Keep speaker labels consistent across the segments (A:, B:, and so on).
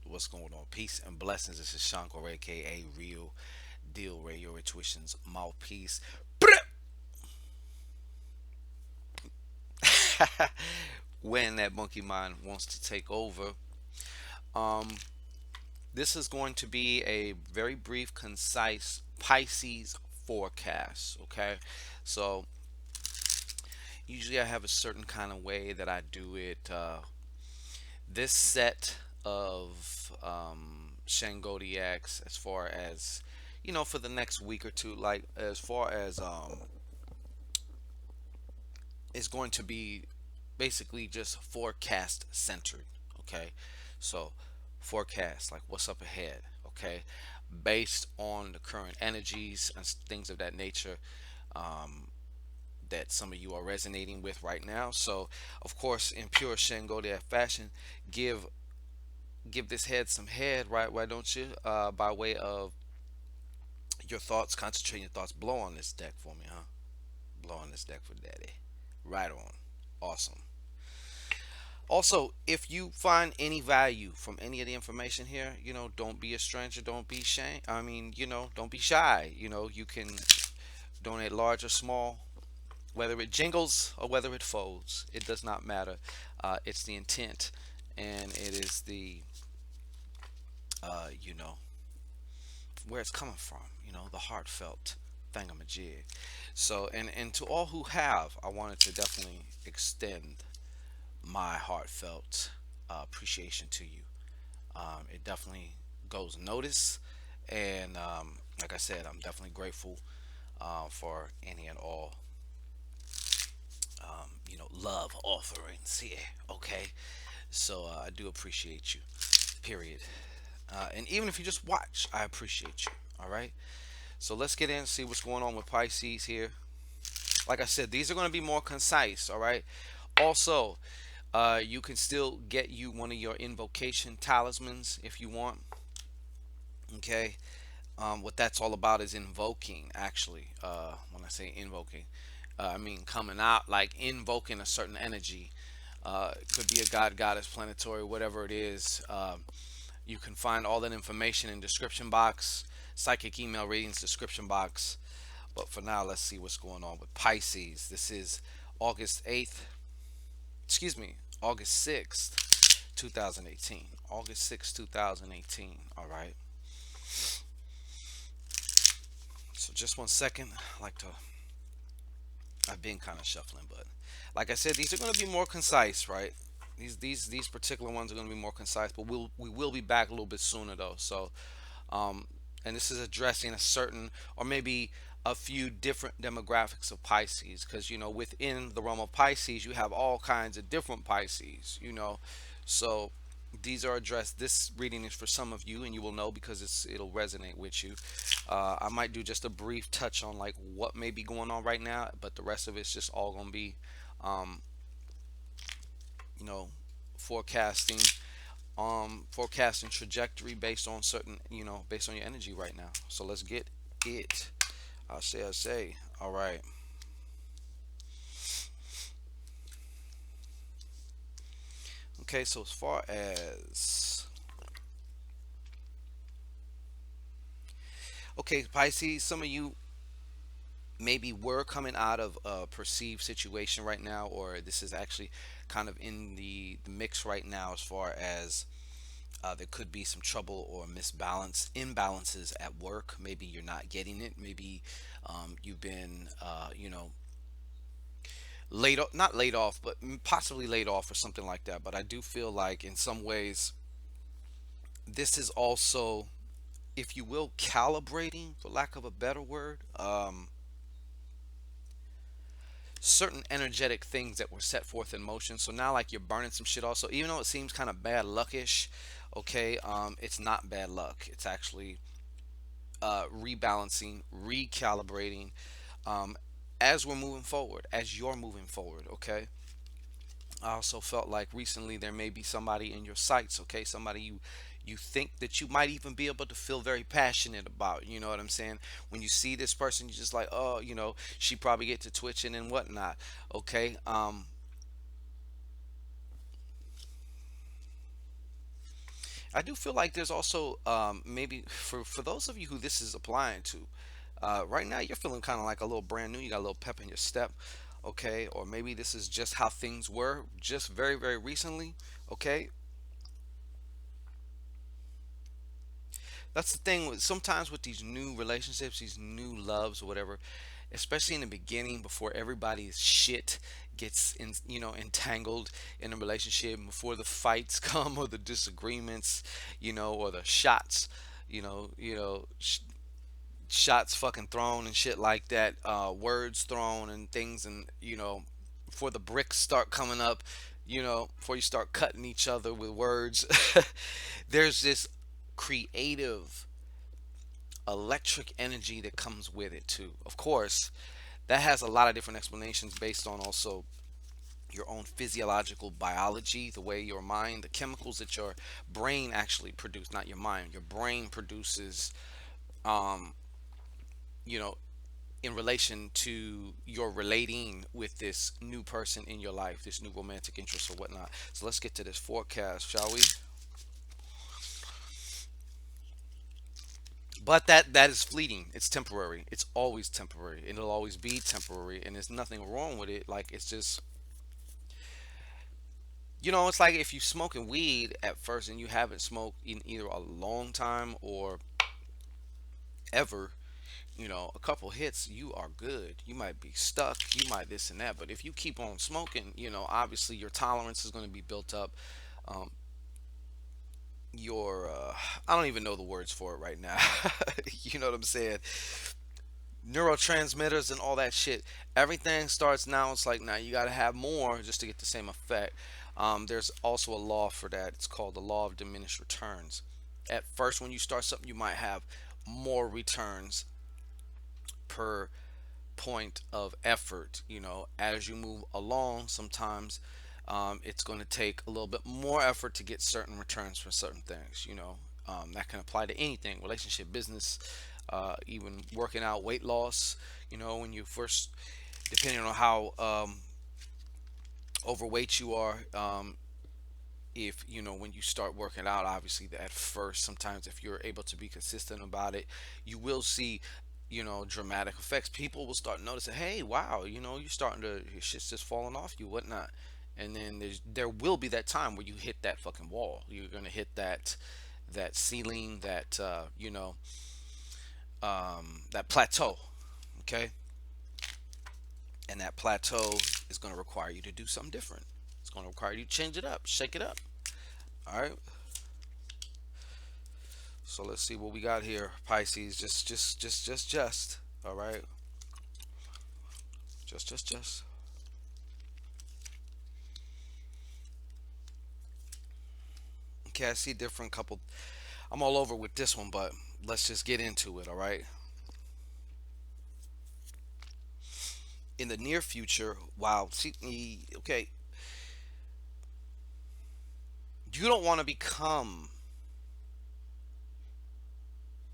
A: What's going on? Peace and blessings. This is ShanGO, aka Real Deal Radio Intuitions Mouthpiece. When that monkey mind wants to take over, um, this is going to be a very brief, concise Pisces forecast. Okay, so usually I have a certain kind of way that I do it. This set of Shangodiacs, as far as for the next week or two, like as far as it's going to be basically just forecast centered. Okay, so forecast, like what's up ahead. Okay, based on the current energies and things of that nature. That some of you are resonating with right now. So, of course, in pure Shangodiac fashion, give give this head some head, right? Why don't you? By way of your thoughts, concentrate your thoughts. Blow on this deck for me, huh? Blow on this deck for daddy. Right on. Awesome. Also, if you find any value from any of the information here, don't be a stranger. Don't be shy. Don't be shy. You can donate large or small, whether it jingles or whether it folds. It does not matter. It's the intent, and it is the, uh, you know, where it's coming from, the heartfelt thingamajig. So, and to all who have, I wanted to definitely extend my heartfelt appreciation to you. It definitely goes notice, and like I said, I'm definitely grateful for any and all, love offerings here. Okay, so I do appreciate you. Period. And even if you just watch, I appreciate you. All right. So let's get in and see what's going on with Pisces here. Like I said, these are going to be more concise. All right. Also, you can still get you one of your invocation talismans if you want. Okay. What that's all about is invoking, actually. When I say invoking, I mean coming out, like invoking a certain energy. It could be a god, goddess, planetary, whatever it is. You can find all that information in description box, psychic email readings description box. But for now, let's see what's going on with Pisces. This is August 8th, excuse me, August 6th, 2018. August 6th, 2018. All right. So just one second. I like to, I've been kind of shuffling, but like I said, these are going to be more concise, right? These particular ones are going to be more concise, but we will be back a little bit sooner though. So um, and this is addressing a certain, or maybe a few different demographics of Pisces, because within the realm of Pisces you have all kinds of different Pisces. So these are addressed. This reading is for some of you, and you will know because it'll resonate with you. I might do just a brief touch on like what may be going on right now, but the rest of it's just all gonna be um, you know forecasting, forecasting trajectory based on certain, based on your energy right now. So let's get it. I say. All right. Okay, so as far as, okay, Pisces, some of you maybe were coming out of a perceived situation right now, or this is actually kind of in the mix right now, as far as there could be some trouble or misbalance, imbalances at work. Maybe you're not getting it. Maybe you've been, laid off, not laid off, but possibly laid off or something like that. But I do feel like in some ways, this is also, if you will, calibrating, for lack of a better word, certain energetic things that were set forth in motion. So now, like, you're burning some shit also, even though it seems kind of bad luckish. Okay, it's not bad luck. It's actually rebalancing, recalibrating, um, as we're moving forward, as you're moving forward. Okay. I also felt like recently there may be somebody in your sights. Okay, somebody you think that you might even be able to feel very passionate about. You know what I'm saying? When you see this person, you're just like, oh, she probably get to twitching and whatnot. Okay. I do feel like there's also maybe for those of you who this is applying to, right now you're feeling kind of like a little brand new. You got a little pep in your step, okay? Or maybe this is just how things were just very, very recently, okay? That's the thing with sometimes with these new relationships, these new loves or whatever, especially in the beginning before everybody's shit gets in, entangled in a relationship, before the fights come or the disagreements, or the shots, shots fucking thrown and shit like that, words thrown and things, and before the bricks start coming up, before you start cutting each other with words, there's this creative electric energy that comes with it too. Of course, that has a lot of different explanations based on also your own physiological biology, the way your mind, the chemicals that your brain actually produce, not your mind, your brain produces, um, you know, in relation to your relating with this new person in your life, this new romantic interest or whatnot. So let's get to this forecast, shall we? But that is fleeting. It's temporary. It's always temporary. It'll always be temporary, and there's nothing wrong with it. Like it's just, it's like if you smoking weed at first and you haven't smoked in either a long time or ever, a couple hits, you are good. You might be stuck, you might this and that, but if you keep on smoking, obviously your tolerance is going to be built up. Um, your I don't even know the words for it right now. You know what I'm saying? Neurotransmitters and all that shit. Everything starts now. It's like now you got to have more just to get the same effect. There's also a law for that. It's called the law of diminished returns. At first, when you start something, you might have more returns per point of effort. As you move along, sometimes it's going to take a little bit more effort to get certain returns for certain things. That can apply to anything: relationship, business, even working out, weight loss. When you first, depending on how overweight you are, if when you start working out, obviously at first, sometimes if you're able to be consistent about it, you will see dramatic effects. People will start noticing, hey, wow, you're starting to, your shit's just falling off you, whatnot. And then there will be that time where you hit that fucking wall. You're gonna hit that ceiling, that plateau. Okay. And that plateau is going to require you to do something different. It's going to require you to change it up, shake it up. All right. So let's see what we got here, Pisces. Just. All right. Just. Okay, I see different couple. I'm all over with this one, but let's just get into it. All right. In the near future, wow. See, okay, you don't want to become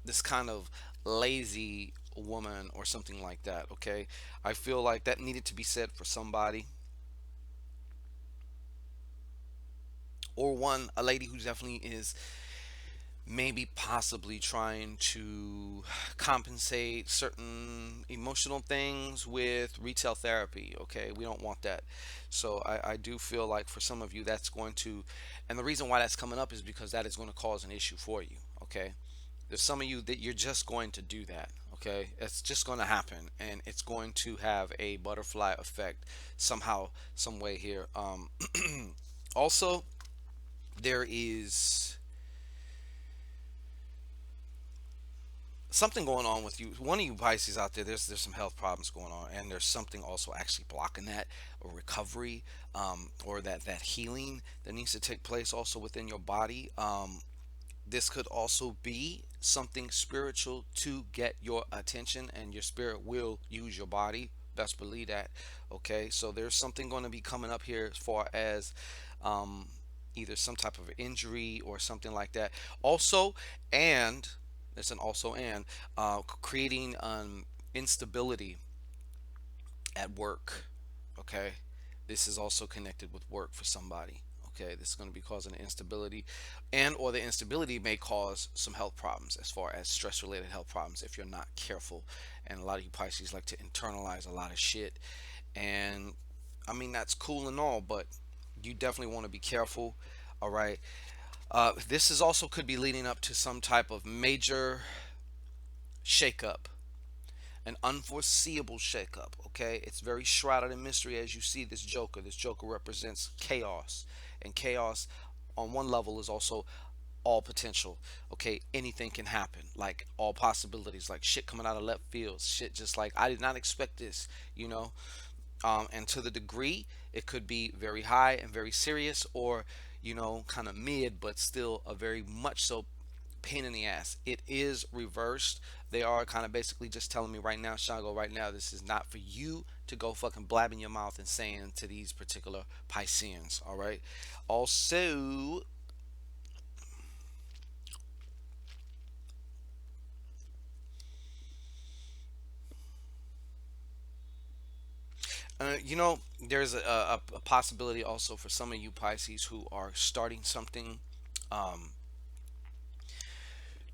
A: this kind of lazy woman or something like that. Okay, I feel like that needed to be said for somebody, or a lady who definitely is maybe possibly trying to compensate certain emotional things with retail therapy. Okay, we don't want that. So I do feel like for some of you that's going to, and the reason why that's coming up is because that is going to cause an issue for you. Okay, there's some of you that you're just going to do that. Okay, it's just going to happen, and it's going to have a butterfly effect somehow, some way here. Also, there is something going on with you. One of you Pisces out there, there's some health problems going on, and there's something also actually blocking that, or recovery, or that healing that needs to take place also within your body. This could also be something spiritual to get your attention, and your spirit will use your body. Best believe that. Okay, so there's something going to be coming up here as far as um, either some type of injury or something like that. Also, and there's an also and creating instability at work. Okay, this is also connected with work for somebody. Okay, this is going to be causing instability, and or the instability may cause some health problems as far as stress related health problems if you're not careful. And a lot of you Pisces like to internalize a lot of shit, and I mean that's cool and all, but you definitely want to be careful. All right. This is also could be leading up to some type of major shakeup, an unforeseeable shakeup. Okay, it's very shrouded in mystery as you see this Joker. This Joker represents chaos, and chaos on one level is also all potential. Okay, anything can happen, like all possibilities, like shit coming out of left field, shit just like I did not expect this, you know. And to the degree it could be very high and very serious, or kind of mid, but still a very much so pain in the ass. It is reversed. They are kind of basically just telling me right now, Shango, right now, this is not for you to go fucking blabbing your mouth and saying to these particular Pisceans. All right. Also, there's a possibility also for some of you Pisces who are starting something. Um,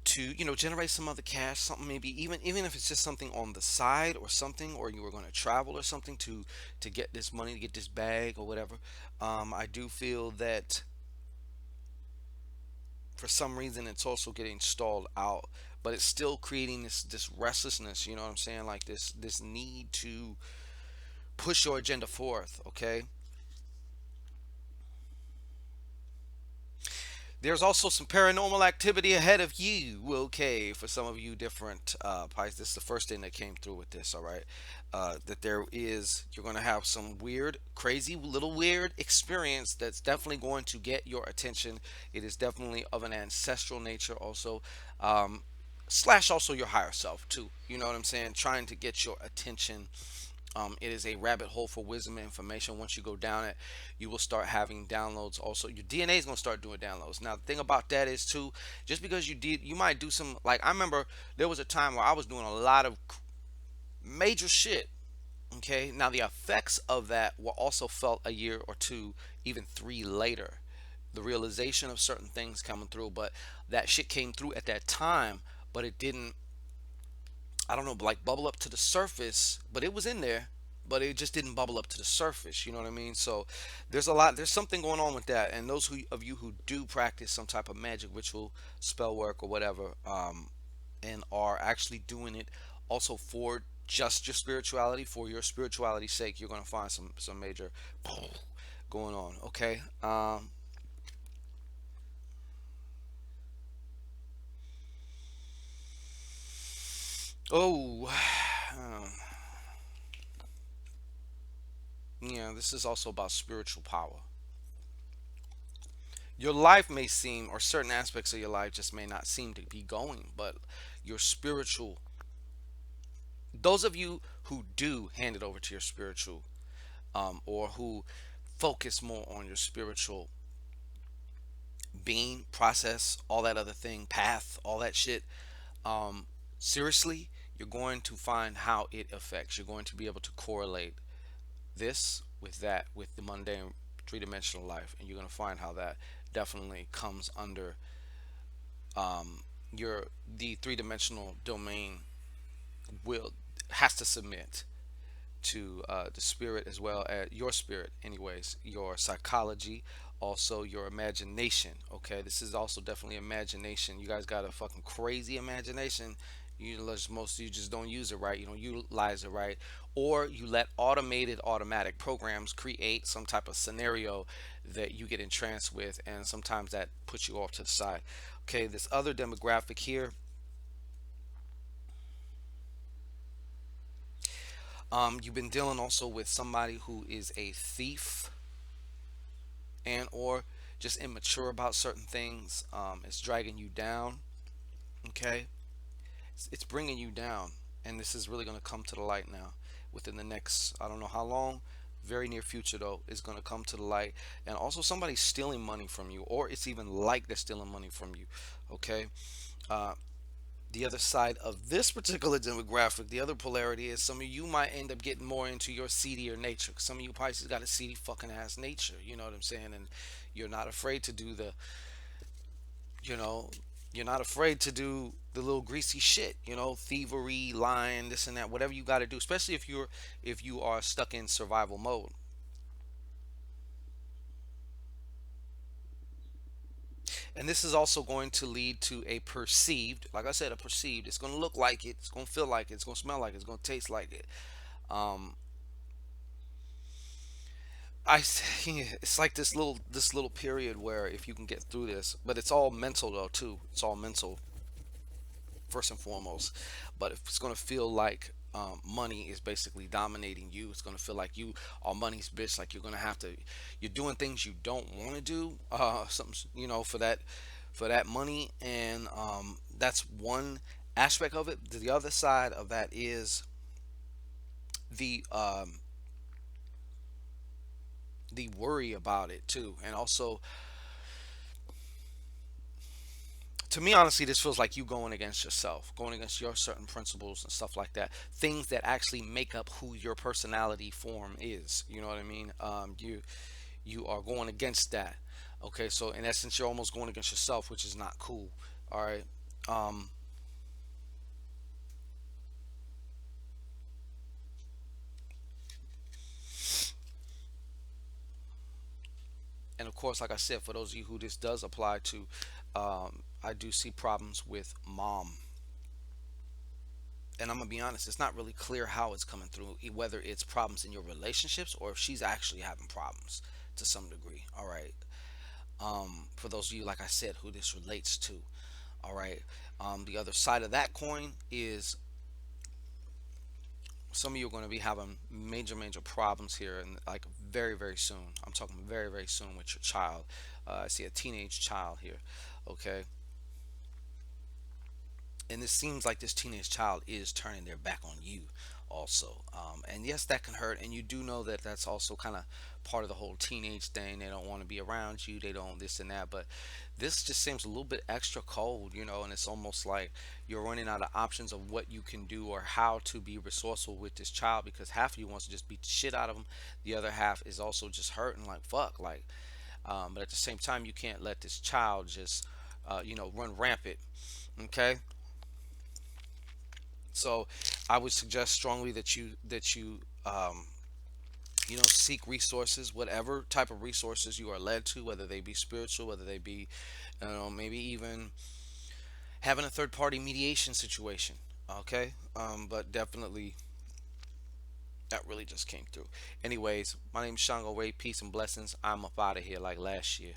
A: to generate some other cash, something, maybe even if it's just something on the side or something, or you were going to travel or something to get this money, to get this bag or whatever. I do feel that for some reason it's also getting stalled out, but it's still creating this restlessness, you know what I'm saying, like this need to push your agenda forth. Okay. There's also some paranormal activity ahead of you. Okay, for some of you different Pisces, this is the first thing that came through with this. All right, that you're going to have some weird, crazy, little weird experience that's definitely going to get your attention. It is definitely of an ancestral nature, also, slash also your higher self too. You know what I'm saying? Trying to get your attention. It is a rabbit hole for wisdom and information. Once you go down it, you will start having downloads. Also, your DNA is going to start doing downloads. Now, the thing about that is too, just because you might do some, like I remember there was a time where I was doing a lot of major shit. Okay, now the effects of that were also felt a year or two, even three later. The realization of certain things coming through, but that shit came through at that time, but it didn't, I don't know, like bubble up to the surface, but it was in there, but it just didn't bubble up to the surface. You know what I mean? So there's something going on with that. And those of you who do practice some type of magic ritual, spell work, or whatever, and are actually doing it also for just your spirituality, for your spirituality's sake, you're gonna find some major going on. Okay. Oh, um, yeah. This is also about spiritual power. Your life may seem, or certain aspects of your life just may not seem to be going, but your spiritual, those of you who do hand it over to your spiritual, or who focus more on your spiritual being, process, all that other thing, path, all that shit, um, seriously, you're going to find how it affects. You're going to be able to correlate this with that, with the mundane three-dimensional life, and you're going to find how that definitely comes under your the three-dimensional domain will has to submit to the spirit, as well as your spirit, anyways, your psychology, also your imagination. Okay, this is also definitely imagination. You guys got a fucking crazy imagination. Most of you just don't use it right. You don't utilize it right, or you let automated automatic programs create some type of scenario that you get entranced with, and sometimes that puts you off to the side. Okay, this other demographic here, you've been dealing also with somebody who is a thief, and or just immature about certain things. It's dragging you down. Okay, it's bringing you down, and this is really going to come to the light now within the next, I don't know how long, very near future though, is going to come to the light. And also somebody's stealing money from you, or it's even like they're stealing money from you. Okay. The other side of this particular demographic, the other polarity is some of you might end up getting more into your seedier nature. 'Cause some of you Pisces got a seedy fucking ass nature. You know what I'm saying? And you're not afraid to do the, you know, you're not afraid to do the little greasy shit. You know, thievery, lying, this and that, whatever you got to do. Especially if you are stuck in survival mode. And this is also going to lead to a perceived, like I said, a perceived. It's going to look like it. It's going to feel like it. It's going to smell like it. It's going to taste like it. Um, I it's like this little period where if you can get through this, but it's all mental though too. It's all mental first and foremost. But if it's gonna feel like money is basically dominating you, it's gonna feel like you are money's bitch. Like you're gonna have to, you're doing things you don't want to do. Something for that money, and that's one aspect of it. The other side of that is the the worry about it too, and also to me, honestly, this feels like you going against yourself, going against your certain principles and stuff like that. Things that actually make up who your personality form is. You know what I mean? You are going against that. Okay, so in essence, you're almost going against yourself, which is not cool. All right. Um, and of course, like I said, for those of you who this does apply to, I do see problems with mom. And I'm gonna be honest, it's not really clear how it's coming through, whether it's problems in your relationships or if she's actually having problems to some degree. All right. For those of you, like I said, who this relates to. All right. The other side of that coin is some of you are going to be having major problems here, and like very very soon. I'm talking very very soon with your child. I see a teenage child here. Okay, and it seems like this teenage child is turning their back on you also, and yes, that can hurt, and you do know that that's also kind of part of the whole teenage thing. They don't want to be around you, they don't this and that, but this just seems a little bit extra cold, and it's almost like you're running out of options of what you can do or how to be resourceful with this child, because half of you wants to just beat the shit out of them, the other half is also just hurting like fuck, like, but at the same time you can't let this child just run rampant. Okay, so I would suggest strongly that you seek resources, whatever type of resources you are led to, whether they be spiritual, whether they be, maybe even having a third party mediation situation. Okay, but definitely that really just came through. Anyways, my name is ShanGO. Peace and blessings. I'm up out of here like last year.